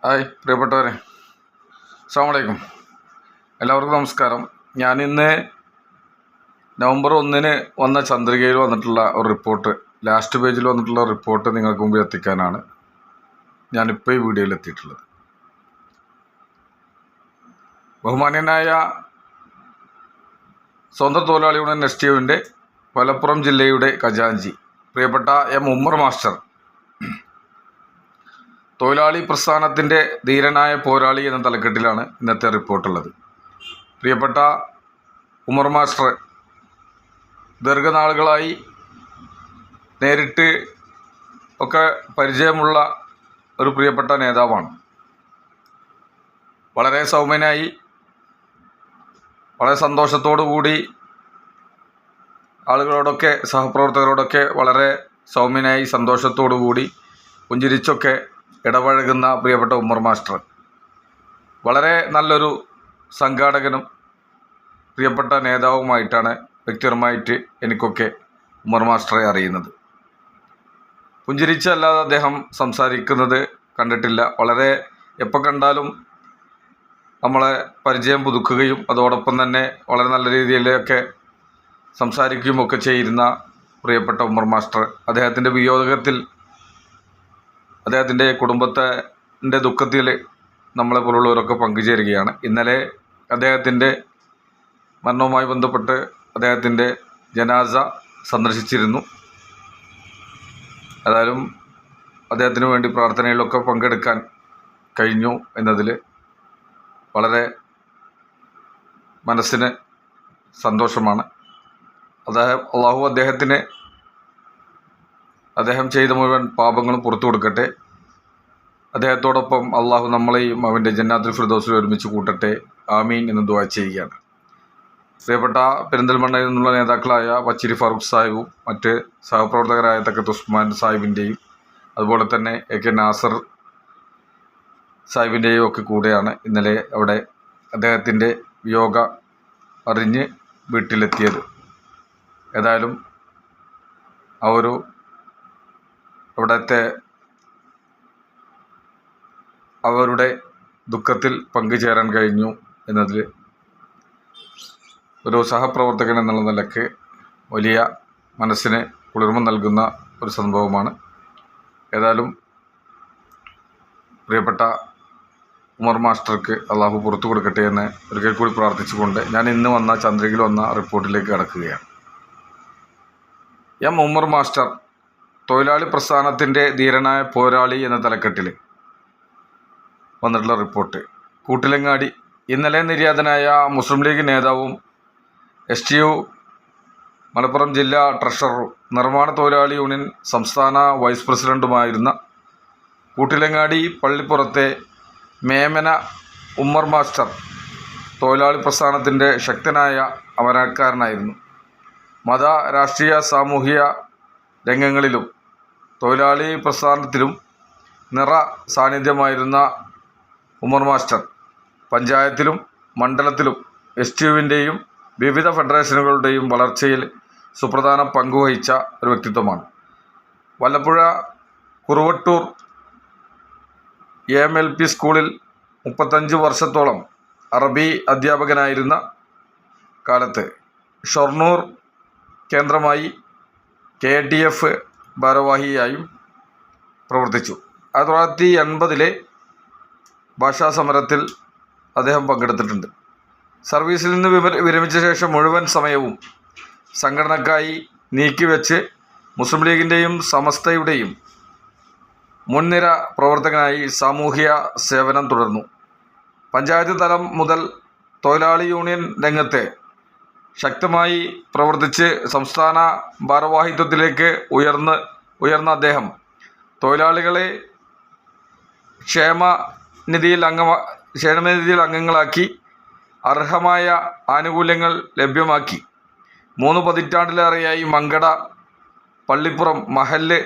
Hi പ്രിയപ്പെട്ടവരെ, അസ്സലാമു അലൈക്കും. എല്ലാവർക്കും നമസ്കാരം. ഞാനിന്ന് നവംബർ 1 വന്ന ചന്ദ്രികയിൽ വന്നിട്ടുള്ള ഒരു റിപ്പോർട്ട്, ലാസ്റ്റ് പേജിൽ വന്നിട്ടുള്ള റിപ്പോർട്ട് നിങ്ങൾക്ക് മുമ്പിൽ എത്തിക്കാനാണ് ഞാനിപ്പോൾ ഈ വീഡിയോയിൽ എത്തിയിട്ടുള്ളത്. ബഹുമാന്യനായ സ്വന്തം തൊഴിലാളി യൂണിയൻ STUവിൻ്റെ മലപ്പുറം ജില്ലയുടെ ഖജാൻജി പ്രിയപ്പെട്ട M. ഉമ്മർ മാസ്റ്റർ, തൊഴിലാളി പ്രസ്ഥാനത്തിൻ്റെ ധീരനായ പോരാളി എന്ന തലക്കെട്ടിലാണ് ഇന്നത്തെ റിപ്പോർട്ടുള്ളത്. പ്രിയപ്പെട്ട ഉമർ മാസ്റ്റർ ദീർഘനാളുകളായി നേരിട്ട് ഒക്കെ പരിചയമുള്ള ഒരു പ്രിയപ്പെട്ട നേതാവാണ്. വളരെ സൗമ്യനായി, വളരെ സന്തോഷത്തോടു കൂടി ആളുകളോടൊക്കെ, സഹപ്രവർത്തകരോടൊക്കെ വളരെ സൗമ്യനായി സന്തോഷത്തോടു കൂടി പുഞ്ചിരിച്ചൊക്കെ ഇടപഴകുന്ന പ്രിയപ്പെട്ട ഉമ്മർ മാസ്റ്റർ വളരെ നല്ലൊരു സംഘാടകനും പ്രിയപ്പെട്ട നേതാവുമായിട്ടാണ് വ്യക്തിപരമായിട്ട് എനിക്കൊക്കെ ഉമ്മർ മാസ്റ്ററെ അറിയുന്നത്. പുഞ്ചിരിച്ചല്ലാതെ അദ്ദേഹം സംസാരിക്കുന്നത് കണ്ടിട്ടില്ല. വളരെ എപ്പോൾ കണ്ടാലും നമ്മളെ പരിചയം പുതുക്കുകയും അതോടൊപ്പം തന്നെ വളരെ നല്ല രീതിയിലൊക്കെ സംസാരിക്കുകയും ഒക്കെ ചെയ്യുന്ന പ്രിയപ്പെട്ട ഉമ്മർ മാസ്റ്റർ, അദ്ദേഹത്തിൻ്റെ വിയോഗത്തിൽ, അദ്ദേഹത്തിൻ്റെ കുടുംബത്തിൻ്റെ ദുഃഖത്തിൽ നമ്മളെ പോലുള്ളവരൊക്കെ പങ്കുചേരുകയാണ്. ഇന്നലെ അദ്ദേഹത്തിൻ്റെ മരണവുമായി ബന്ധപ്പെട്ട് അദ്ദേഹത്തിൻ്റെ ജനാസ സന്ദർശിച്ചിരുന്നു. ഏതായാലും അദ്ദേഹത്തിന് വേണ്ടി പ്രാർത്ഥനയിലൊക്കെ പങ്കെടുക്കാൻ കഴിഞ്ഞു എന്നതിൽ വളരെ മനസ്സിന് സന്തോഷമാണ്. അള്ളാഹു അദ്ദേഹം ചെയ്ത മുഴുവൻ പാപങ്ങളും പുറത്തു കൊടുക്കട്ടെ. അദ്ദേഹത്തോടൊപ്പം അള്ളാഹു നമ്മളെയും അവൻ്റെ ജന്നാത്തുൽ ഫിർദൗസിൽ ഒരുമിച്ച് കൂട്ടട്ടെ. ആമീൻ എന്ന് ദുആ ചെയ്യുകയാണ്. പ്രിയപ്പെട്ട പെരിന്തൽമണ്ണയിൽ നിന്നുള്ള നേതാക്കളായ വച്ചിരി ഫാറൂഖ് സാഹിബും മറ്റ് സഹപ്രവർത്തകരായ തക്കത്ത് ഉസ്മാൻ സാഹിബിൻ്റെയും അതുപോലെ തന്നെ AK നാസർ സാഹിബിൻ്റെയും ഒക്കെ കൂടെയാണ് ഇന്നലെ അവിടെ അദ്ദേഹത്തിൻ്റെ വിയോഗ അറിഞ്ഞ് വീട്ടിലെത്തിയത്. ഏതായാലും അവരുടെ ദുഃഖത്തിൽ പങ്കുചേരാൻ കഴിഞ്ഞു എന്നതിൽ ഒരു സഹപ്രവർത്തകൻ എന്നുള്ള നിലയ്ക്ക് വലിയ മനസ്സിന് കുളിർമ നൽകുന്ന ഒരു സംഭവമാണ്. ഏതായാലും പ്രിയപ്പെട്ട ഉമർ മാസ്റ്റർക്ക് അള്ളാഹു പുറത്തു കൊടുക്കട്ടെ എന്ന് ഒരിക്കൽ കൂടി പ്രാർത്ഥിച്ചുകൊണ്ട് ഞാൻ ഇന്ന് വന്ന ചന്ദ്രികയിൽ വന്ന റിപ്പോർട്ടിലേക്ക് കടക്കുകയാണ്. M. ഉമർ മാസ്റ്റർ, തൊഴിലാളി പ്രസ്ഥാനത്തിൻ്റെ ധീരനായ പോരാളി എന്ന തലക്കെട്ടിൽ വന്നിട്ടുള്ള റിപ്പോർട്ട്. കൂട്ടിലങ്ങാടി ഇന്നലെ നിര്യാതനായ മുസ്ലിം ലീഗ് നേതാവും STU മലപ്പുറം ജില്ലാ ട്രഷററും നിർമ്മാണ തൊഴിലാളി യൂണിയൻ സംസ്ഥാന വൈസ് പ്രസിഡൻറ്റുമായിരുന്ന കൂട്ടിലങ്ങാടി പള്ളിപ്പുറത്തെ മേമന ഉമ്മർ മാസ്റ്റർ തൊഴിലാളി പ്രസ്ഥാനത്തിൻ്റെ ശക്തനായ അമരക്കാരനായിരുന്നു. മത, രാഷ്ട്രീയ, സാമൂഹിക രംഗങ്ങളിലും തൊഴിലാളി പ്രസ്ഥാനത്തിലും നിറ സാന്നിധ്യമായിരുന്ന ഉമർ മാസ്റ്റർ പഞ്ചായത്തിലും മണ്ഡലത്തിലും STUവിൻ്റെയും വിവിധ ഫെഡറേഷനുകളുടെയും വളർച്ചയിൽ സുപ്രധാന പങ്കുവഹിച്ച ഒരു വ്യക്തിത്വമാണ്. വല്ലപ്പുഴ കുറുവട്ടൂർ AMLP സ്കൂളിൽ 35 വർഷത്തോളം അറബി അധ്യാപകനായിരുന്ന കാലത്ത് ഷൊർണൂർ കേന്ദ്രമായി KATF ഭാരവാഹിയായും പ്രവർത്തിച്ചു. 1980 ഭാഷാ സമരത്തിൽ അദ്ദേഹം പങ്കെടുത്തിട്ടുണ്ട്. സർവീസിൽ നിന്ന് വിരമിച്ച ശേഷം മുഴുവൻ സമയവും സംഘടനക്കായി നീക്കിവെച്ച് മുസ്ലിം ലീഗിൻ്റെയും സമസ്തയുടെയും മുൻനിര പ്രവർത്തകനായി സാമൂഹ്യ സേവനം തുടർന്നു. പഞ്ചായത്ത് തലം മുതൽ തൊഴിലാളി യൂണിയൻ രംഗത്തെ ശക്തമായി പ്രവർത്തിച്ച് സംസ്ഥാന ഭാരവാഹിത്വത്തിലേക്ക് ഉയർന്ന അദ്ദേഹം തൊഴിലാളികളെ ക്ഷേമനിധിയിൽ അംഗങ്ങളാക്കി അർഹമായ ആനുകൂല്യങ്ങൾ ലഭ്യമാക്കി. 3 പതിറ്റാണ്ടിലേറെയായി മങ്കട പള്ളിപ്പുറം മഹല്ല്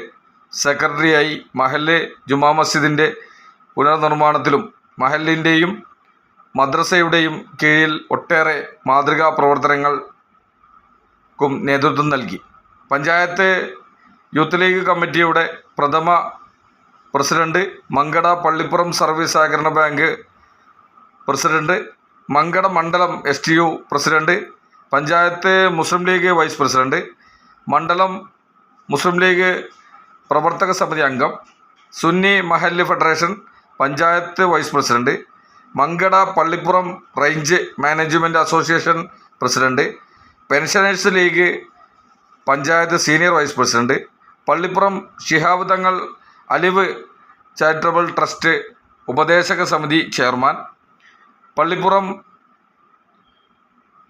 സെക്രട്ടറിയായി മഹല്ല് ജുമാ മസ്ജിദിൻ്റെ പുനർനിർമ്മാണത്തിലും മഹല്ലിൻ്റെയും മദ്രസയുടെയും കീഴിൽ ഒട്ടേറെ മാതൃകാ പ്രവർത്തനങ്ങൾക്കും നേതൃത്വം നൽകി. പഞ്ചായത്ത് യൂത്ത് ലീഗ് കമ്മിറ്റിയുടെ പ്രഥമ പ്രസിഡന്റ്, മങ്കട പള്ളിപ്പുറം സർവീസ് സഹകരണ ബാങ്ക് പ്രസിഡന്റ്, മങ്കട മണ്ഡലം STU president, panchayat Muslim League vice president, മണ്ഡലം മുസ്ലിം ലീഗ് പ്രവർത്തക സമിതി അംഗം, സുന്നി മഹല്ല് federation panchayat vice president, Mankada Pallippuram range management association president, pensioners league panchayat senior vice president, Pallippuram Shihab Thangal Alivu charitable trust ഉപദേശക സമിതി chairman, Pallippuram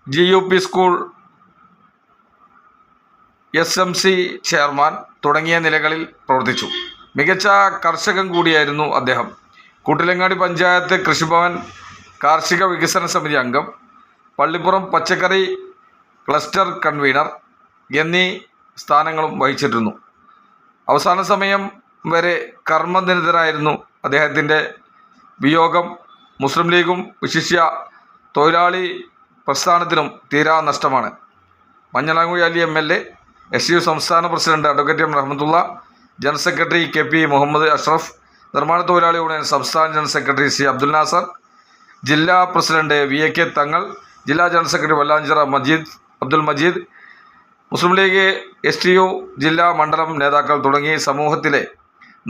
GUP school SMC chairman തുടങ്ങിയ നിലകളിൽ പ്രവർത്തിച്ചു. മികച്ച കർഷകൻ കൂടിയായിരുന്നു അദ്ദേഹം. കൂട്ടിലങ്ങാടി പഞ്ചായത്ത് കൃഷിഭവൻ കാർഷിക വികസന സമിതി അംഗം, പള്ളിപ്പുറം പച്ചക്കറി ക്ലസ്റ്റർ കൺവീനർ എന്നീ സ്ഥാനങ്ങളും വഹിച്ചിരുന്നു. അവസാന സമയം വരെ കർമ്മനിരതരായിരുന്നു. അദ്ദേഹത്തിൻ്റെ വിയോഗം മുസ്ലിം ലീഗും വിശിഷ്യ തൊഴിലാളി പ്രസ്ഥാനത്തിനും തീരാ നഷ്ടമാണ്. മഞ്ഞളാംകുഴി അലി MLA, SU സംസ്ഥാന president advocate M. Rahmathulla, general secretary KP Muhammad Ashraf, നിർമ്മാണ തൊഴിലാളി യൂണിയൻ സംസ്ഥാന general secretary C. Abdul Nasar, ജില്ലാ പ്രസിഡന്റ് VK തങ്ങൾ, ജില്ലാ general secretary Vallanchira Abdul Majeed, Muslim League STU ജില്ലാ മണ്ഡലം നേതാക്കൾ തുടങ്ങി സമൂഹത്തിലെ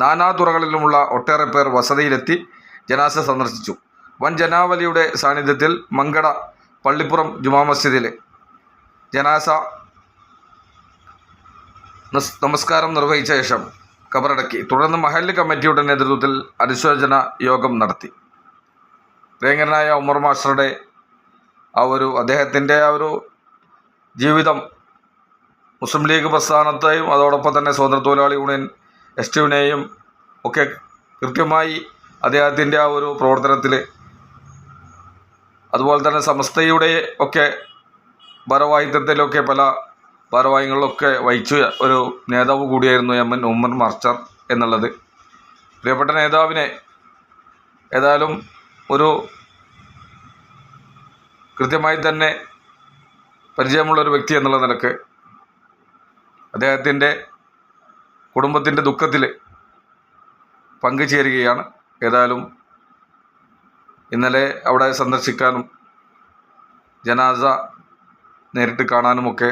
നാനാതുറകളിലുമുള്ള ഒട്ടേറെ പേർ വസതിയിലെത്തി ജനാസ സന്ദർശിച്ചു. വൻ ജനാവലിയുടെ സാന്നിധ്യത്തിൽ മങ്കട പള്ളിപ്പുറം ജുമാ മസ്ജിദിൽ ജനാസ നമസ്കാരം നിർവഹിച്ച ശേഷം കബറടക്കി. തുടർന്ന് മഹല്ല് കമ്മിറ്റിയുടെ നേതൃത്വത്തിൽ അനുശോചന യോഗം നടത്തി. പ്രിയങ്കരനായ ഉമർ മാസ്റ്ററുടെ അദ്ദേഹത്തിൻ്റെ ജീവിതം മുസ്ലിം ലീഗ് പ്രസ്ഥാനത്തെയും അതോടൊപ്പം തന്നെ സ്വതന്ത്ര തൊഴിലാളി യൂണിയൻ STUവിനെയും ഒക്കെ കൃത്യമായി അദ്ദേഹത്തിൻ്റെ പ്രവർത്തനത്തിൽ, അതുപോലെ തന്നെ സമസ്തയുടെ ഒക്കെ ഭാരവാഹിത്വത്തിലൊക്കെ പല ഭാരവാഹികളിലൊക്കെ വഹിച്ച ഒരു നേതാവ് കൂടിയായിരുന്നു MN ഉമർ മാസ്റ്റർ എന്നുള്ളത്. പ്രിയപ്പെട്ട നേതാവിനെ ഏതായാലും കൃത്യമായി തന്നെ പരിചയമുള്ളൊരു വ്യക്തി എന്നുള്ള നിലക്ക് അദ്ദേഹത്തിൻ്റെ കുടുംബത്തിൻ്റെ ദുഃഖത്തിൽ പങ്കുചേരുകയാണ്. ഏതായാലും ഇന്നലെ അവിടെ സന്ദർശിക്കാനും ജനാസ നേരിട്ട് കാണാനുമൊക്കെ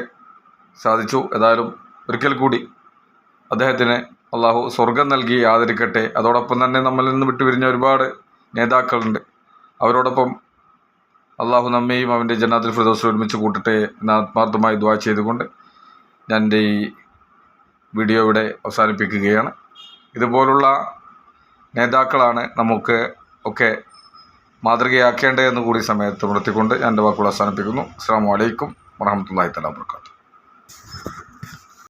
സാധിച്ചു. ഏതായാലും ഒരിക്കൽ കൂടി അദ്ദേഹത്തിന് അള്ളാഹു സ്വർഗം നൽകി ആദരിക്കട്ടെ. അതോടൊപ്പം തന്നെ നമ്മളിൽ നിന്ന് വിട്ടുപിരിഞ്ഞ ഒരുപാട് നേതാക്കളുണ്ട്. അവരോടൊപ്പം അള്ളാഹു നമ്മയും അവൻ്റെ ജന്നാത്തുൽ ഫിർദൗസിൽ ഒരുമിച്ച് കൂട്ടട്ടെ എന്ന് ആത്മാർത്ഥമായി ദുആ ചെയ്തുകൊണ്ട് ഞാൻ എൻ്റെ ഈ വീഡിയോ ഇവിടെ അവസാനിപ്പിക്കുകയാണ്. ഇതുപോലുള്ള നേതാക്കളാണ് നമുക്ക് ഒക്കെ മാതൃകയാക്കേണ്ടതെന്ന് കൂടി സമയത്ത് ഉണർത്തിക്കൊണ്ട് ഞാൻ എൻ്റെ വാക്കുകൾ അവസാനിപ്പിക്കുന്നു. അസ്സലാമു അലൈക്കും വറഹ്മത്തുള്ളാഹി തആല വബറകാതുഹു.